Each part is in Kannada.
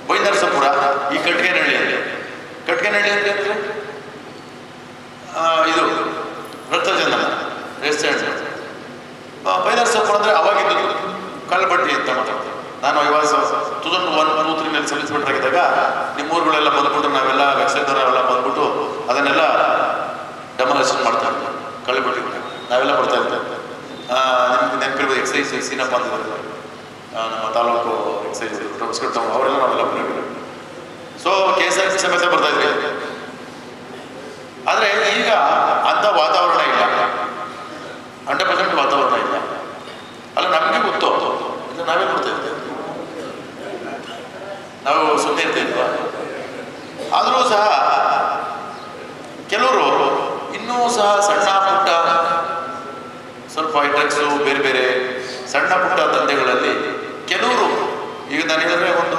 ಬೈನರಸಪುರ, ಈ ಕಟ್ಗೆನಹಳ್ಳಿ ಅಂದರೆ ಅಂದರೆ ಇದು ರಕ್ತಚಂದನ ರೆಸ್ಟೋರೆಂಟ್. ಬೈನರಸಪುರ ಅಂದರೆ ಅವಾಗಿದ್ದು ಕಲ್ಲಬಟ್ಟಿ ಅಂತ ಮಾತಾಡ್ತಾರೆ. ನಾನು ಇವಾಗ 2001, 2003 ಮೇಲೆ ಸರ್ವಿಸ್ ಆಗಿದ್ದಾಗ ನಿಮ್ಮ ಊರುಗಳೆಲ್ಲ ಬಂದ್ಬಿಟ್ಟು ನಾವೆಲ್ಲ ವೆಬ್ಸೈಟ್ದವರೆಲ್ಲ ಬಂದ್ಬಿಟ್ಟು ಅದನ್ನೆಲ್ಲ ಡೆಮಾಲಿಷನ್ ಮಾಡ್ತಾ ಇರ್ತಾರೆ. ಕಲ್ಲಬಟ್ಟಿ ನಾವೆಲ್ಲ ಬರ್ತಾ ಇರ್ತೇವೆ. ನಿಮ್ಗೆ ನೆನಪಿರ್ಬೋದು ಎಕ್ಸೈಸ್ ಸೀನಪ್ಪ ಅಂತಿದ್ದಾರೆ, ನಮ್ಮ ತಾಲೂಕು ಎಕ್ಸೈಸ್ ಅವರೆಲ್ಲ ನಾವೆಲ್ಲ ಬಂದಿದ್ದೀವಿ. ಸೊ KSRTC ಸಮೇತ ಬರ್ತಾ ಇದ್ವಿ. ಆದರೆ ಈಗ ಅಂಥ ವಾತಾವರಣ ಇಲ್ಲ, 100% ವಾತಾವರಣ ಇಲ್ಲ. ಅಲ್ಲ, ನಮಗೆ ಗೊತ್ತು, ಇಲ್ಲ ನಾವೇ ಕೊಡ್ತಾ ಇದ್ದೇವೆ, ನಾವು ಸುಮ್ಮನೆ ಇರ್ತಿದ್ವ. ಆದರೂ ಸಹ ಕೆಲವರು ಇನ್ನೂ ಸಹ ಸಣ್ಣ ಪುಟ್ಟ ಸ್ವಲ್ಪ ಡ್ರಗ್ಸು ಬೇರೆ ಬೇರೆ ಸಣ್ಣ ಪುಟ್ಟ ದಂಧೆಗಳಲ್ಲಿ ಕೆಲವರು, ಈಗ ನಾನು ಹೇಳಿದ್ರೆ ಒಂದು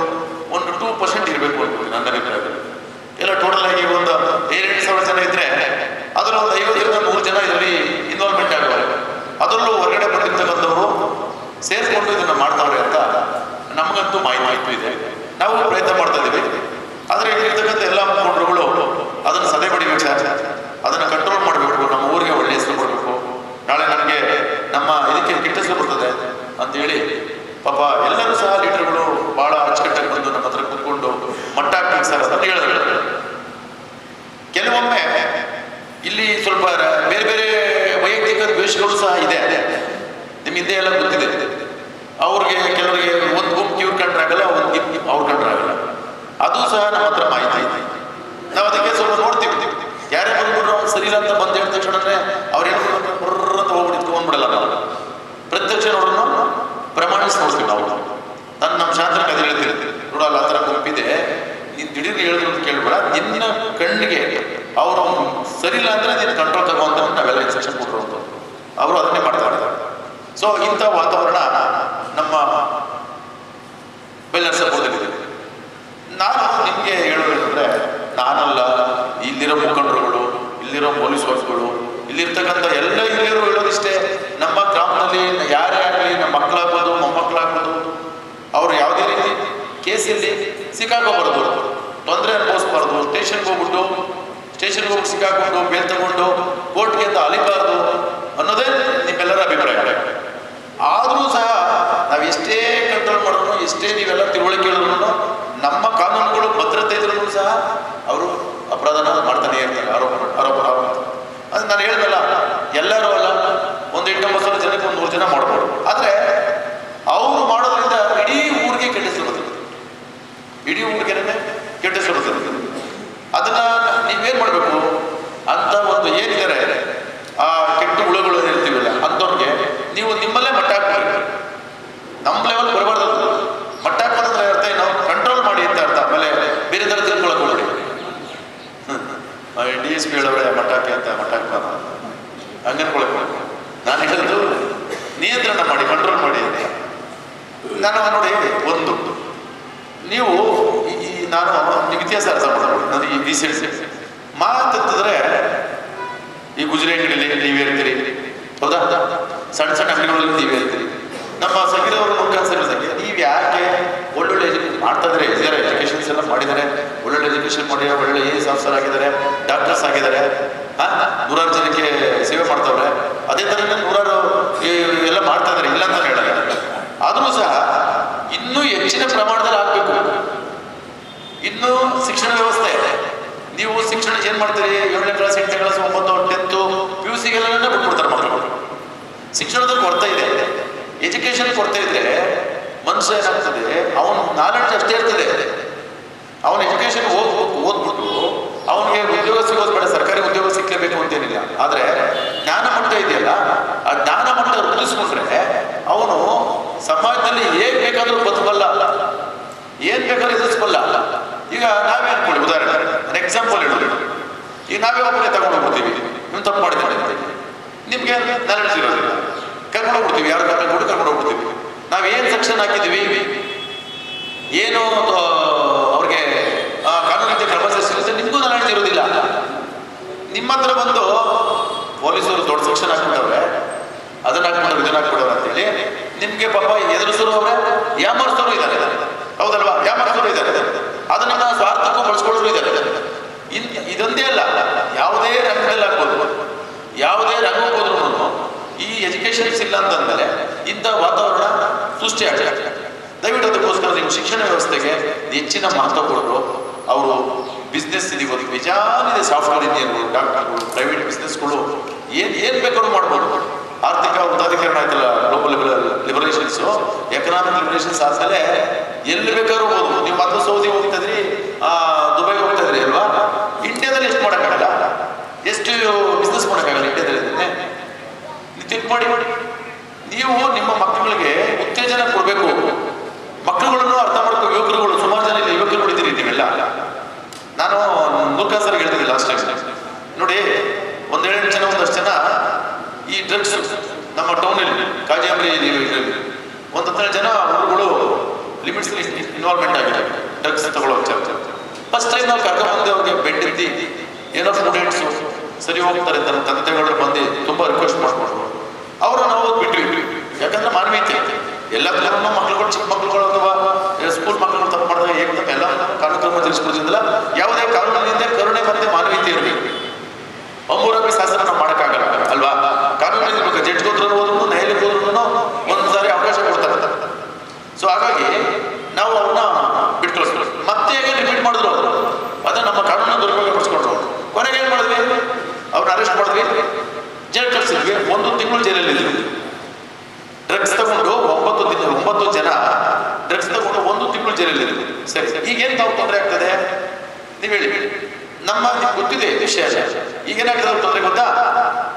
2% ಇರಬೇಕು ಅನ್ಕೋತೀನಿ ನನ್ನ ಅಭಿಪ್ರಾಯದಲ್ಲಿ. ಎಲ್ಲ ಟೋಟಲ್ ಆಗಿ ಒಂದು 7,000 ಜನ ಇದ್ರೆ ಅದರ ಒಂದು 50-100 ಜನ ಇದರಲ್ಲಿ ಇನ್ವಾಲ್ವ್ಮೆಂಟ್ ಆಗುವರೆ. ಅದರಲ್ಲೂ ಹೊರಗಡೆ ಬಂದಿರ್ತಕ್ಕಂಥವರು ಸೇರಿಸ್ಕೊಂಡು ಇದನ್ನು ಮಾಡ್ತಾವ್ರೆ ಅಂತ ನಮಗಂತೂ ಮಾಹಿತಿ ಇದೆ. ನಾವು ಪ್ರಯತ್ನ ಮಾಡ್ತಾ ಇದ್ದೀವಿ. ಆದರೆ ಇಲ್ಲಿರ್ತಕ್ಕಂಥ ಎಲ್ಲ ಮುಖಂಡರುಗಳು ಅದನ್ನು ಸದೆ ಬಡಿಬೇಕು ಸರ್, ಅದನ್ನು ಕಂಟ್ರೋಲ್ ಮಾಡಬೇಕು, ನಮ್ಮ ಊರಿಗೆ ಒಳ್ಳೆ ಹೆಸರು ಕೊಡಬೇಕು. ನಾಳೆ ನನಗೆ ನಮ್ಮ ಇದಕ್ಕೆ ಕೆಟ್ಟ ಹೆಸರು ಬರ್ತದೆ ಅಂತೇಳಿ ಪಾಪ ಎಲ್ಲರೂ ಸಹ ಲೀಡರ್ಗಳು ಭಾಳ ಅಚ್ಚುಕಟ್ಟಾಗಿ ಬಂದು ನಮ್ಮ ಹತ್ರ ಕೂತ್ಕೊಂಡು ಮಟ್ಟ ಹಾಕ್ಬೇಕು ಸರ್ ಅಂತ ಹೇಳಿದ್ರು. ಕೆಲವೊಮ್ಮೆ ಇಲ್ಲಿ ಸ್ವಲ್ಪ ಬೇರೆ ಬೇರೆ ವೈಯಕ್ತಿಕ ದ್ವೇಷಗಳು ಸಹ ಇದೆ. ನಿಮ್ಮ ಹಿಂದೆ ಎಲ್ಲ ಗೊತ್ತಿದೆ. ಅವ್ರಿಗೆ ಕೆಲವರಿಗೆ ಒಂದು ಗುಂಪು ಇವ್ರು ಕಂಡ್ರಾಗಲ್ಲ, ಒಂದು ಗುಂಪು ಅವ್ರು ಕಂಡ್ರಾಗಲ್ಲ. ಅದು ಸಹ ನಮ್ಮ ಹತ್ರ ಮಾಹಿತಿ ಇದೆ. ನಾವು ಅದಕ್ಕೆ ಸ್ವಲ್ಪ ನೋಡ್ತೀವಿ. ಯಾರೇ ಬಂದ್ಬಿಟ್ರು ಸರಿ ಇಲ್ಲ ಅಂತ ಬಂದು ಹೇಳಿದ ತಕ್ಷಣನೇ ಅವ್ರೇನು ಅಂತ ಹೋಗ್ಬಿಟ್ಟು ತೊಗೊಂಡ್ಬಿಡಲ್ಲ. ನಾವು ಪ್ರತ್ಯಕ್ಷ ನೋಡೋಣ, ಪ್ರಮಾಣಿಸಿ ನೋಡ್ತೀವಿ. ನಾವು ನಮ್ಮ ಶಾಸ್ತ್ರಕ್ಕೆ ಅದೇ ಹೇಳ್ತೀವಿ, ನೋಡಲ್ಲ ಆ ಥರ ಗುಂಪಿದೆ, ನೀನು ದಿಢೀರ್ಗೆ ಹೇಳಿದ್ರು ಅಂತ ಕೇಳ್ಬೇಡ, ನಿನ್ನ ಕಣ್ಣಿಗೆ ಅವರು ಸರಿ ಇಲ್ಲ ಅಂದರೆ ನೀನು ಕಂಟ್ರೋಲ್ ತಗೋಂತ ನಾವೆಲ್ಲ ಇನ್ಸ್ಟ್ರಕ್ಷನ್ ಕೊಟ್ಟರು ಅಂತ ಅವರು ಅದನ್ನೇ ಮಾಡ್ತಾ ಇರ್ತಾರೆ. ಸೊ ಇಂಥ ವಾತಾವರಣ ನಮ್ಮ ಬೈನರಸಪುರದಲ್ಲಿದೆ. ನಾನು ನಿಮಗೆ ಹೇಳೋದೇನೆಂದರೆ, ನಾನಲ್ಲ, ಇಲ್ಲಿರೋ ಮುಖಂಡರುಗಳು, ಇಲ್ಲಿರೋ ಪೊಲೀಸ್ ವರ್ಕ್ಗಳು, ಇಲ್ಲಿರ್ತಕ್ಕಂಥ ಎಲ್ಲ ಹಿರಿಯರು ಹೇಳೋದಿಷ್ಟೇ, ನಮ್ಮ ಗ್ರಾಮದಲ್ಲಿ ಯಾರೇ ಆಗಲಿ, ನಮ್ಮ ಮಕ್ಕಳಾಗ್ಬೋದು, ಮೊಮ್ಮಕ್ಕಳಾಗ್ಬೋದು, ಅವರು ಯಾವುದೇ ರೀತಿ ಕೇಸಲ್ಲಿ ಸಿಕ್ಕಾಕೋಬಾರ್ದು, ತೊಂದರೆ ಅನುಭವಿಸ್ಬಾರ್ದು, ಸ್ಟೇಷನ್ಗೆ ಹೋಗ್ಬಿಟ್ಟು ಸಿಕ್ಕಾಕೊಂಡು ಬೇಲ್ ತಗೊಂಡು ಕೋರ್ಟ್ಗೆ ಅಂತ ಅಲಿಬಾರ್ದು ಅನ್ನೋದೇ ನಿಮ್ಮೆಲ್ಲರ ಅಭಿಪ್ರಾಯ. ಆದರೂ ಸಹ ನಾವು ಎಷ್ಟೇ ಕಂಟ್ರೋಲ್ ಮಾಡಿದ್ರು, ಎಷ್ಟೇ ನೀವೆಲ್ಲ ತಿಳುವಳಿಕೆ ಹೇಳಿದ್ರು, ನಮ್ಮ ಕಾನೂನುಗಳು ಭದ್ರತೆ ಇದ್ರೂ ಸಹ ಅವರು ಅಪರಾಧನ ಮಾಡ್ತಾನೆ ಇರ್ತಾರೆ. ಆರೋಪ ಅದು ನಾನು ಹೇಳಿದಲ್ಲ, ಎಲ್ಲರೂ ಅಲ್ಲ, ಒಂದು 8-9 ಜನಕ್ಕೆ ಒಂದು 100 ಜನ ಮಾಡ್ಬೋದು. ಆದರೆ ಅವರು ಮಾಡೋದ್ರಿಂದ ಇಡೀ ಊರಿಗೆ ಕೆಟ್ಟ ಹೆಸರು ಬರ್ತದೆ, ಇಡೀ ಊರಿಗೆ ಕೆಟ್ಟ ಹೆಸರು ಬರ್ತದೆ. ಅದನ್ನ ನೀವೇನು ಮಾಡಬೇಕು ಅಂತ ಒಂದು ಏನಿದ್ದಾರೆ ಆ ಕೆಟ್ಟ ಹುಳುಗಳು ಇರ್ತೀವಲ್ಲ ಅಂಥವ್ರಿಗೆ ನೀವು ನಿಮ್ಮಲ್ಲೇ ಮಟ್ಟ ಹಾಕ್ಬೇಕು. ನಮ್ಮ ಲೆವೆಲ್ ಬರಬಾರ್ದು. ಮಟ್ಟ ಹಾಕೋದಂದ್ರೆ ಅರ್ಥ ಏನು? ಕಂಟ್ರೋಲ್ ಮಾಡಿ ಅಂತ ಅರ್ಥ. ಆಮೇಲೆ ಬೇರೆ ಥರ ತಿಳ್ಕೊಳಕ್ಕೆ ಹೋಗ್ಬಿಡಿ. DSP ಹೇಳೋರೆ ಮಟ್ಟ ಹಾಕಿ ಅಂತ ಮಟ್ಟ ಹಾಕ್ಬಾರ್ದು ಹಂಗೆ ಅನ್ಕೊಳಕ್ಕೆ. ನಾನು ಹೇಳಿದ್ದು ನಿಯಂತ್ರಣ ಮಾಡಿ, ಕಂಟ್ರೋಲ್ ಮಾಡಿ ಅಂತ. ನಾನು ನೋಡಿ, ಒಂದು ನೀವು ನಾನು ನೀವು ಇತಿಹಾಸ ಅರ್ಥ ಮಾಡ್ಬೋದು. ನಾನು ಈ ರೀಸೆಂಟ್ ಮಾತಾಡ್ತಿದ್ರೆ ಈ ಗುಜರಿ ಅಂಗಡಿಯಲ್ಲಿ ನೀವೇ ಇರ್ತೀರಿ, ಹೌದಾ? ಸಣ್ಣ ಸಣ್ಣ ಅಂಗಡಿಗಳಲ್ಲಿ ನೀವೇ ಇರ್ತೀರಿ. ನಮ್ಮ ಸಂಗೀತವರು ಮುಖಾಂತರ ನೀವು ಯಾಕೆ ಒಳ್ಳೊಳ್ಳೆ ಮಾಡ್ತಾ ಇದ್ದಾರೆ, ಎಜುಕೇಷನ್ಸ್ ಎಲ್ಲ ಮಾಡಿದ್ದಾರೆ, ಒಳ್ಳೊಳ್ಳೆ ಎಜುಕೇಷನ್ ಮಾಡಿ ಒಳ್ಳೆ AS ಆಫೀಸರ್ ಆಗಿದ್ದಾರೆ, ಡಾಕ್ಟರ್ಸ್ ಆಗಿದ್ದಾರೆ, 100 ಜನಕ್ಕೆ ಸೇವೆ ಮಾಡ್ತಾವ್ರೆ. ಅದೇ ಥರ 100 ಎಲ್ಲ ಮಾಡ್ತಾ ಇದ್ದಾರೆ, ಇಲ್ಲ ಅಂತ ಹೇಳಲ್ಲ. ಆದರೂ ಸಹ ಇನ್ನೂ ಹೆಚ್ಚಿನ ಪ್ರಮಾಣದಲ್ಲಿ ಆಗಬೇಕು. ಇನ್ನೂ ಶಿಕ್ಷಣ ವ್ಯವಸ್ಥೆ, ನೀವು ಶಿಕ್ಷಣ ಏನು ಮಾಡ್ತೀರಿ? 7ನೇ ಕ್ಲಾಸ್, 8ನೇ ಕ್ಲಾಸ್, 9, 10, PUCಗೆಲ್ಲ ಬಿಟ್ಬಿಡ್ತಾರೆ ಮಕ್ಕಳು. ಶಿಕ್ಷಣದಲ್ಲಿ ಕೊರತೆ ಇದೆ, ಎಜುಕೇಷನ್ ಕೊರತೆ ಇದ್ರೆ ಮನುಷ್ಯ ಏನಾಗ್ತದೆ, ಅವನು ನಾಲೆಡ್ಜ್ ಅಷ್ಟೇ ಇರ್ತದೆ. ಅವನ ಎಜುಕೇಷನ್ ಓದ್ಬಿಟ್ಟು ಅವನಿಗೆ ಉದ್ಯೋಗ ಸಿಗೋದು ಬೇಡ, ಸರ್ಕಾರಿ ಉದ್ಯೋಗ ಸಿಕ್ಕಲೇಬೇಕು ಅಂತೇನಿಲ್ಲ. ಆದರೆ ಜ್ಞಾನ ಮಟ್ಟ ಇದೆಯಲ್ಲ, ಆ ಜ್ಞಾನ ಮಟ್ಟ ವೃದ್ಧಿಸ್ಕೊಂಡ್ರೆ ಅವನು ಸಮಾಜದಲ್ಲಿ ಹೇಗೆ ಬೇಕಾದರೂ ಬದುಕಲ್ಲ, ಏನು ಬೇಕಾದ್ರೂ ಎದುರಿಸಬಲ್ಲ. ಈಗ ನಾವೇ ಅನ್ಕೊಳ್ಳಿ, ಉದಾಹರಣೆ ಎಕ್ಸಾಂಪಲ್ ಹೇಳೋದು, ಈಗ ನಾವೇ ಒಬ್ಬನೇ ತಗೊಂಡು ಹೋಗ್ಬಿಡ್ತೀವಿ, ನೀವು ತಪ್ಪು ಮಾಡಿದ್ದೀವಿ, ನಿಮಗೆ ನಾಲೆಡ್ಜ್ ಇರೋದಿಲ್ಲ, ಕರ್ಕೊಂಡು ಹೋಗ್ಬಿಡ್ತೀವಿ, ಯಾರು ಕರ್ಕೊಂಡು ಹೋಗ್ಬಿಡ್ತೀವಿ. ನಾವೇನು ಸೆಕ್ಷನ್ ಹಾಕಿದ್ದೀವಿ, ಏನು ಅವ್ರಿಗೆ ಕಾನೂನಿಗೆ ಕ್ರಮ ಸಿಗುತ್ತೆ, ನಿಮಗೂ ನಾಲೆಡ್ಜ್ ಇರೋದಿಲ್ಲ. ನಿಮ್ಮ ಹತ್ರ ಬಂದು ಪೊಲೀಸರು ದೊಡ್ಡ ಸೆಕ್ಷನ್ ಹಾಕ್ಬಿಟ್ಟವ್ರೆ, ಅದನ್ನ ಹಾಕ್ಬಿಟ್ಟವ್ರು, ಇದನ್ನ ಹಾಕ್ಬಿಟ್ಟವ್ರೆ ಅಂತೇಳಿ ನಿಮಗೆ ಪಾಪ ಎದುರಿಸೋರು ಅವ್ರೆ, ಯಾಮರ್ಸೋರು ಇದ್ದಾರೆ, ಹೌದಲ್ವಾ? ಯಾಮರ್ಸೋರು ಇದ್ದಾರೆ. ಲಿಮಿಟೇಷನ್ಸ್ ಇಲ್ಲ ಅಂತಂದ್ರೆ ಇಂಥ ವಾತಾವರಣ ಸೃಷ್ಟಿ ಆಗ್ತದೆ. ದಯವಿಟ್ಟು ಅದಕ್ಕೋಸ್ಕರ ನೀವು ಶಿಕ್ಷಣ ವ್ಯವಸ್ಥೆಗೆ ಹೆಚ್ಚಿನ ಮಹತ್ವ ಕೊಡಲು ಅವರು ಬಿಸ್ನೆಸ್ ಇವತ್ತು ಬೇಜಾನಿದೆ. ಸಾಫ್ಟ್ವೇರ್ ಇಂಜಿನಿಯರ್ಗಳು, ಡಾಕ್ಟರ್ಗಳು, ಪ್ರೈವೇಟ್ ಬಿಸ್ನೆಸ್ಗಳು ಏನ್ ಬೇಕಾದ್ರೂ ಮಾಡ್ಬೋದು. ಆರ್ಥಿಕ ಉದಾರೀಕರಣ ಆಯ್ತಲ್ಲ, ಗ್ಲೋಬಲ್ ಲಿಬರೇಷನ್ಸ್, ಎಕನಾಮಿಕ್ ಲಿಬರೇಷನ್ಸ್ ಆದ್ಮೇಲೆ ಎಲ್ಲಿ ಬೇಕಾದ್ರೂ ಹೋಗ್ಬೋದು. ನೀವು ಮೊದಲು ಸೌದಿ ಹೋಗ್ತಿದ್ರಿ, ದುಬೈಗೆ ಹೋಗ್ತಿದ್ರಿ ಅಲ್ವಾ? ಇಂಡಿಯಾದಲ್ಲಿ ಎಷ್ಟು ಮಾಡೋಕ್ಕಾಗಲ್ಲ, ಎಷ್ಟು ಬಿಸ್ನೆಸ್ ಮಾಡೋಕ್ಕಾಗಲ್ಲ ಇಂಡಿಯಾದಲ್ಲಿ. ನೀವು ತಿಂಕ್ ಮಾಡಿ. ನೀವು ನಿಮ್ಮ ಮಕ್ಕಳಿಗೆ ಉತ್ತೇಜನ ಕೊಡಬೇಕು. ಮಕ್ಕಳುಗಳನ್ನು ಅರ್ಥ ಮಾಡ್ಕೋ. ಯುವಕರುಗಳು ಸುಮಾರು ಜನ ಇಲ್ಲ, ಯುವಕರು ನೋಡಿದ್ದೀರಿ ನೀವೆಲ್ಲ. ನಾನು ನೂರ್ಖಾನ್ ಸರ್ ಹೇಳ್ತಿದ್ದೆ ಲಾಸ್ಟ್ ಟೈಮ್. ನೋಡಿ, ಒಂದಷ್ಟು ಜನ ಈ ಡ್ರಗ್ಸ್ ನಮ್ಮ ಟೌನಲ್ಲಿ ಕಾಜಿಯಾಮರಿ ಒಂದು 10 ಜನ ಹುಡುಗರು ಲಿಮಿಟ್ಸ್ ಇನ್ವಾಲ್ವ್ಮೆಂಟ್ ಆಗಿದೆ ಡ್ರಗ್ಸ್ ತಗೊಳ್ಳೋಕೆ. ಫಸ್ಟ್ ಟೈಮ್ ನಾವು ಕರ್ಕೊಂಡ್ಬಂದು ಅವ್ರಿಗೆ ಬೆಡ್ ಎತ್ತಿ ಏನೋ ಸ್ಟೂಡೆಂಟ್ಸು ಸರಿ ಹೋಗ್ತಾರೆ ಅಂತ ತಂದೆಗಳು ಬಂದು ತುಂಬ ರಿಕ್ವೆಸ್ಟ್ ಮಾಡ್ಕೊಂಡು ಅವರು ನಾವು ಬಿಟ್ವಿ. ಯಾಕಂದ್ರೆ ಮಾನವೀಯತೆ ಎಲ್ಲ ಥರನೂ ಮಕ್ಕಳುಗಳು, ಚಿಕ್ಕ ಮಕ್ಕಳುಗಳು ಅಥವಾ ಸ್ಕೂಲ್ ಮಕ್ಕಳು ತಪ್ಪು ಮಾಡಿದಾಗ ಹೇಗೆ ಎಲ್ಲ ಕಾನೂನು ತಿಳಿಸ್ಕೊಡ್ತಿದ್ದಿಲ್ಲ. ಯಾವುದೇ ಕಾನೂನಿನಿಂದ ಕರುಣೆ ಮತ್ತೆ ಮಾನವೀಯತೆ ಇರಬೇಕು. ಒಮ್ಮೂರಾಗಿ ಶಾಸನ ನಾವು ಮಾಡೋಕ್ಕಾಗಲ್ಲ ಅಲ್ವಾ? ಕಾನೂನು ಇರ್ಬೇಕು. ಜಡ್ಜ್ ಹೋದ್ರು ಹೋದ್ರು, ನ್ಯಾಯಾಲಯಕ್ಕೆ ಹೋದ್ರು ಒಂದ್ಸಾರಿ ಅವಕಾಶ ಕೊಡ್ತಾರೆ. ಸೊ ಹಾಗಾಗಿ ನಾವು ಅವ್ರನ್ನ ಬಿಟ್ಕೊಳ್ಸ್ಬೇಕು. ಮತ್ತೆ ಹೇಗೆ ರಿಪೀಟ್ ಮಾಡಿದ್ರು ಅದನ್ನ ನಮ್ಮ ಕಾನೂನು ದುರುಪಯೋಗಪಡಿಸ್ಕೊಂಡ್ರು. ಕೊನೆಗೆ ಏನ್ ಮಾಡಿದ್ವಿ? ಅವ್ರನ್ನ ಅರೆಸ್ಟ್ ಮಾಡಿದ್ವಿ, ಜೈಲ್ ಕಳಿಸಿದ್ವಿ. 1 ತಿಂಗಳು ಜೈಲಲ್ಲಿ ಡ್ರಗ್ಸ್ ತಗೊಂಡು 9 ಜನ ಡ್ರಗ್ಸ್ ತಗೊಂಡು 1 ತಿಂಗಳು ಜೈಲಲ್ಲಿ. ಸರಿ, ಈಗೇನು ತಾವು ತೊಂದರೆ ಆಗ್ತದೆ ನೀವು ಹೇಳಿ. ನಮ್ಮ ಗೊತ್ತಿದೆ ವಿಷಯ. ಈಗೇನಾಗ್ತದೆ ತೊಂದರೆ ಗೊತ್ತಾ?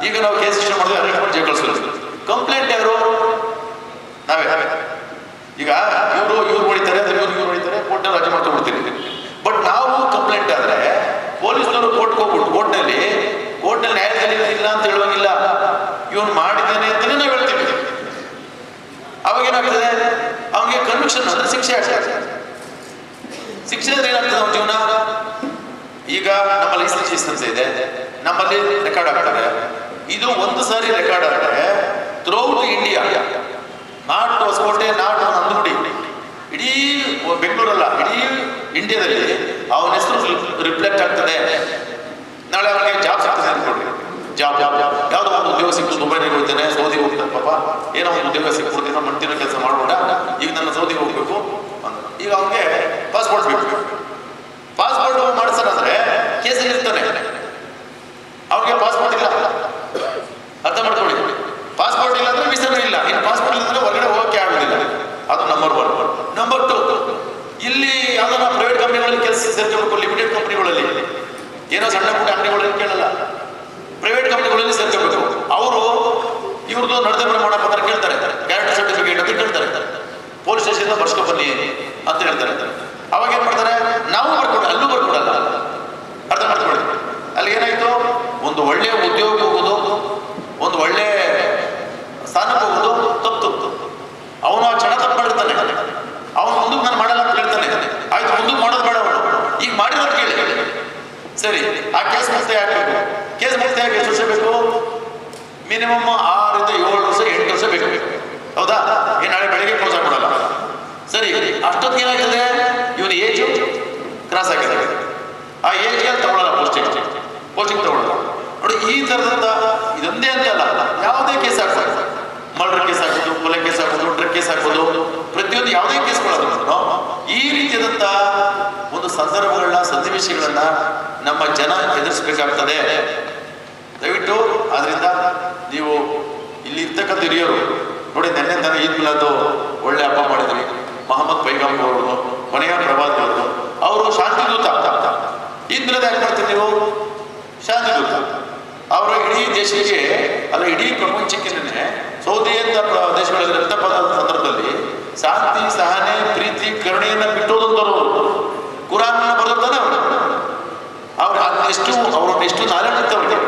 ಈಗ ನಾವು ಕೇಸ್ ರಿಜಿಸ್ಟರ್ ಮಾಡಿದ್ವಿ, ಅರೆಸ್ಟ್ ಮಾಡಿ ಜೈಲ್ ಕಳಿಸೋದು. ಕಂಪ್ಲೇಂಟ್ ಯಾರು? ನಾವೇ. ಈಗ ಇವ್ರು ಹೊಡಿತಾರೆ, ಇವ್ರು ಹೊಡಿತಾರೆ, ಕೋರ್ಟ್ನಲ್ಲಿ ರಜೆ ಮಾಡ್ಕೊಂಡ್ಬಿಡ್ತೀವಿ. ಬಟ್ ನಾವು ಕಂಪ್ಲೇಂಟ್ ಆದ್ರೆ ಪೊಲೀಸ್ನವರು ಕೋರ್ಟ್ಗೆ ಹೋಗ್ಬಿಟ್ಟು ಕೋರ್ಟ್ನಲ್ಲಿ ನ್ಯಾಯಾಲಯದಲ್ಲಿ ಇಲ್ಲ ಅಂತ ಹೇಳುವಾಗಿಲ್ಲ, ಇವನು ಮಾಡಿದ್ದಾನೆ ಅಂತಲೇ ನಾವು ಹೇಳ್ತೀವಿ. ಅವಾಗ ಏನಾಗ್ತದೆ? ಅವನಿಗೆ ಕನ್ವಿಕ್ಷನ್ ಅಂದ್ರೆ ಶಿಕ್ಷೆ ಆಗ್ತದೆ. ಶಿಕ್ಷೆ ಅಂದ್ರೆ ಏನಾಗ್ತದೆ ಅವನ ಜೀವನ? ಈಗ ನಮ್ಮಲ್ಲಿ ICGS ಅಂತ ಇದೆ, ನಮ್ಮಲ್ಲಿ ರೆಕಾರ್ಡ್ ಆಗ್ತದೆ. ಇದು ಒಂದು ಸಾರಿ ರೆಕಾರ್ಡ್ ಆದರೆ throughout India, not Hosakote, not Nandagudi, ಇಡೀ ಬೆಂಗಳೂರಲ್ಲ, ಇಡೀ ಇಂಡಿಯಾದಲ್ಲಿ ಅವನ ಹೆಸರು ರಿಫ್ಲೆಕ್ಟ್ ಆಗ್ತದೆ. ನಾಳೆ ಅವನಿಗೆ ಜಾಬ್ ಸಿಗ್ತದೆ ಅಂದ್ಕೊಡ್ರಿ. ಜಾಬ್ ಯಾವುದೋ ಒಂದು ಉದ್ಯೋಗ ಸಿಕ್ತು, ದುಬೈನಿಗೆ ಹೋಗ್ತಾನೆ, ಸೌದಿ ಹೋಗ್ತಾನೆ, ಪಾಪ ಏನೋ ಒಂದು ಉದ್ಯೋಗ ಸಿಕ್ಬಿಡ್ತೀನೋ, ಮಂತಿನ ಕೆಲಸ ಮಾಡ್ಬೋಣ, ಈಗ ನನ್ನ ಸೌದಿಗೆ ಹೋಗ್ಬೇಕು ಅಂತ. ಈಗ ಅವನಿಗೆ ಪಾಸ್ಪೋರ್ಟ್ ಬೇಕು. ಪಾಸ್ಪೋರ್ಟ್ ಮಾಡಿಸೋಣಂದ್ರೆ ಕೇಸಲ್ಲಿ ಇರ್ತಾನೆ, ಅವ್ರಿಗೆ ಪಾಸ್ಪೋರ್ಟ್ ಇಲ್ಲ. ಅರ್ಥ ಮಾಡ್ಕೊಳ್ಳಿ. ಪಾಸ್ಪೋರ್ಟ್ ಇಲ್ಲ ಅಂದ್ರೆ ವೀಸಾನೂ ಇಲ್ಲ. ಇನ್ನು ಪಾಸ್ಪೋರ್ಟ್ ಇಲ್ಲ ಅಂದ್ರೆ ಹೊರಗಡೆ ಹೋಗಕ್ಕೆ ಆಗೋದಿಲ್ಲ. ಅದು ನಂಬರ್ 1. ನಂಬರ್ 2, ಇಲ್ಲಿ ಯಾವ್ದಾರ ಪ್ರೈವೇಟ್ ಕಂಪ್ನಿಗಳಲ್ಲಿ ಕೆಲಸ ಸೇರ್ಕೋಬೇಕು. ಲಿಮಿಟೆಡ್ ಕಂಪ್ನಿಗಳಲ್ಲಿ, ಏನೋ ಸಣ್ಣ ಪುಟ್ಟ ಅಂಗಡಿಗಳಲ್ಲಿ ಕೇಳಲ್ಲ, ಪ್ರೈವೇಟ್ ಕಂಪ್ನಿಗಳಲ್ಲಿ ಸೇರ್ಕೋಬೇಕು. ಅವರು ಇವ್ರದ್ದು ನಡತೆ ಪ್ರಮಾಣ ಪತ್ರ ಕೇಳ್ತಾರೆ, ಕ್ಯಾರೆಕ್ಟರ್ ಸರ್ಟಿಫಿಕೇಟ್ ಅಂತ ಕೇಳ್ತಾರೆ. ಪೊಲೀಸ್ ಸ್ಟೇಷನ್ ಬರ್ಸ್ಕೊ ಬನ್ನಿ ಅಂತ ಹೇಳ್ತಾರೆ. ಅವಾಗ ಏನ್ ಮಾಡ್ತಾರೆ? ನಾವು ಬರ್ಕೊಡ, ಅಲ್ಲೂ ಬರ್ಕೊಡಲ್ಲ. ಅರ್ಥ ಮಾಡ್ಕೊಳ್ಳಿ. ಅಲ್ಲಿ ಏನಾಯ್ತು? ಒಂದು ಒಳ್ಳೆ ಉದ್ಯೋಗ ಹೋಗೋದು, ಒಂದು ಒಳ್ಳೆ ಸ್ಥಾನಕ್ಕೆ ಹೋಗೋದು ತಪ್ಪು. ಅವನು ಆ ಕ್ಷಣ ತಪ್ಪು ಮಾಡಿರ್ತಾನೆ. ಅವನು ಮುಂದಕ್ಕೆ ನಾನು ಮಾಡಲ್ಲ ಅಂತ ಹೇಳ್ತಾನೆ. ಆಯ್ತು, ಮುಂದಕ್ಕೆ ಮಾಡೋದು ಬೇಡ. ಅವನು ಈಗ ಮಾಡಿರೋದು ಕೇಳಿ. ಸರಿ, ಆ ಕೇಸ್ ಮುಕ್ತಾಯ ಆಗ್ಬೇಕು. ಕೇಸ್ ಮುಕ್ತಾಯ ಎಷ್ಟು ವರ್ಷ ಬೇಕು? ಮಿನಿಮಮ್ 6 ರಿಂದ 7 ವರ್ಷ, 8 ವರ್ಷ ಬೇಕು. ಹೌದಾ? ನಾಳೆ ಬೆಳಗ್ಗೆ ಕ್ಲೋಸ್ ಆಗ್ಬಿಡಲ್ಲ. ಸರಿ, ಅಷ್ಟೊತ್ತಿಗೆ ಏನಾಗ್ತದೆ? ಇವನು ಏಜು ಕ್ರಾಸ್ ಆಗಿದೆ. ಆ ಏಜ್ಗೆ ತಗೊಳ್ಳಲ್ಲ, ಪೋಸ್ಟಿಂಗ್ ತಗೊಳ್ಳಲ್ಲ. ನೋಡಿ, ಈ ಥರದಂತ ಇದೊಂದೇ ಅಂತಲ್ಲ, ಯಾವುದೇ ಕೇಸ್ ಆಗ್ಬೋದು. ಮರ್ಡರ್ ಕೇಸ್ ಆಗ್ಬೋದು, ಕೊಲೆ ಕೇಸ್ ಆಗ್ಬೋದು, ಡ್ರಗ್ ಕೇಸ್ ಆಗ್ಬೋದು, ಪ್ರತಿಯೊಂದು ಯಾವುದೇ ಕೇಸ್ಗಳಾದ್ರೂ ಈ ರೀತಿಯಾದಂಥ ಒಂದು ಸಂದರ್ಭಗಳನ್ನ, ಸನ್ನಿವೇಶಗಳನ್ನ ನಮ್ಮ ಜನ ಎದುರಿಸಬೇಕಾಗ್ತದೆ. ದಯವಿಟ್ಟು ಆದ್ರಿಂದ ನೀವು ಇಲ್ಲಿ ಇರ್ತಕ್ಕಂಥ ಹಿರಿಯರು ನೋಡಿ, ನೆನ್ನೆ ತಾನೇ ಈದ್ ಮಿಲಾದ್ ಒಳ್ಳೆ ಹಬ್ಬ ಮಾಡಿದ್ರಿ. ಮೊಹಮ್ಮದ್ ಪೈಗಂಬರ್ ಅವರು, ಕೊನೆಯ ಪ್ರಭಾತ್ ಅವರು, ಅವರು ಶಾಂತಿ ದೂತ. ಈದ್ ಮಿಲಾದ್ ಯಾಕೆ ಮಾಡ್ತೀರಿ ನೀವು? ಶಾಂತಿ ದೂತ. ಅವರು ಇಡೀ ದೇಶಕ್ಕೆ ಅಲ್ಲ, ಇಡೀ ಪ್ರಪಂಚಕ್ಕೆ ಸೌದಿ ಅಂತ ದೇಶಗಳಲ್ಲಿ ರಕ್ತಪಾತ ಸಂದರ್ಭದಲ್ಲಿ ಶಾಂತಿ, ಸಹನೆ, ಪ್ರೀತಿ, ಕರುಣೆಯನ್ನ ಬಿಟ್ಟೋದಂತವರು ಕುರಾನ್ ಬರೆದಾನೆ. ಅವ್ರು ಎಷ್ಟು ನಾಲೆಡ್ಜ್ ಇರ್ತವ್ರಿಗೆ.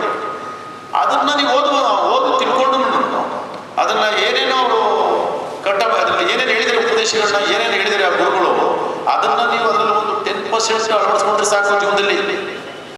ಅದನ್ನ ನೀವು ಓದು ತಿಳ್ಕೊಂಡು ಅದನ್ನ ಏನೇನೋ ಅವರು ಅದನ್ನ ಏನೇನು ಹೇಳಿದರೆ ಉಪದೇಶಗಳನ್ನ, ಏನೇನು ಹೇಳಿದರೆ ಆ ಗುರುಗಳು, ಅದನ್ನ ನೀವು ಅದರಲ್ಲಿ ಒಂದು 10% ಅಳವಡಿಸ್ಕೊಂಡ್ರೆ ಸಾಕು ಜೀವನದಲ್ಲಿ.